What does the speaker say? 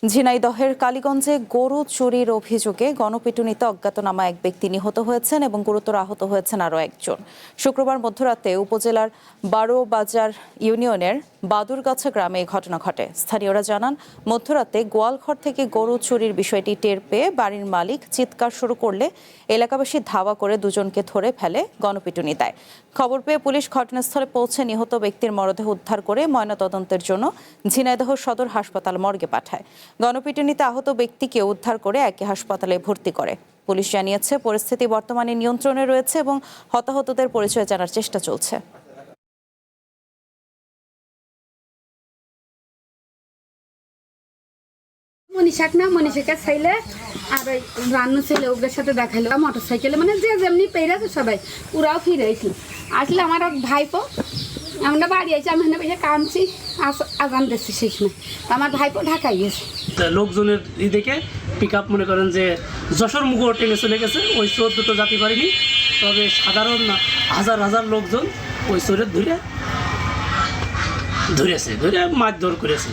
ঝিনাইদহের কালীগঞ্জে গরু চুরির অভিযোগে গণপিটুনিতে অজ্ঞাতনামা এক ব্যক্তি নিহত হয়েছেন এবং গুরুতর আহত হয়েছেন আরও একজন। শুক্রবার মধ্যরাতে উপজেলার বারোবাজার ইউনিয়নের বাদুরগাছা গ্রামে এই ঘটনা ঘটে। স্থানীয়রা জানান, মধ্যরাতে গোয়ালঘর থেকে গরু চুরির বিষয়টি টের পেয়ে বাড়ির মালিক চিৎকার শুরু করলে এলাকাবাসী ধাওয়া করে দুজনকে ধরে ফেলে গণপিটুনি দেয়। খবর পেয়ে পুলিশ ঘটনাস্থলে পৌঁছে নিহত ব্যক্তির মরদেহ উদ্ধার করে ময়নাতদন্তের জন্য ঝিনাইদহ সদর হাসপাতাল মর্গে পাঠায়। গণপিটুনিতে আহত ব্যক্তিকে উদ্ধার করে একই হাসপাতালে ভর্তি করে। পুলিশ জানিয়েছে, পরিস্থিতি বর্তমানে নিয়ন্ত্রণে রয়েছে এবং হতাহতদের পরিচয় জানার চেষ্টা চলছে। মনীষাকে চাইলে আর ওই রান্নু ছেলে ওদের সাথে দেখাইলো মোটর সাইকেলে, মানে যে যেমনি পেয়েছে সবাই ওরাও ফিরে আসলে আমার ভাইপো আমরা বাড়ি আইছি, আমি এখানে বসে কাঁদছি, আজান দিচ্ছি সেই সময় আমার ভাইপো ঢাকায় গেছে। লোকজনের দেখে পিক আপ মনে করেন যে যশোর মুখ টেনে চলে গেছে, ওই চোর দুটো জাতি পারিনি, তবে সাধারণ হাজার হাজার লোকজন ওই চোরের ধরে মারধর করেছে।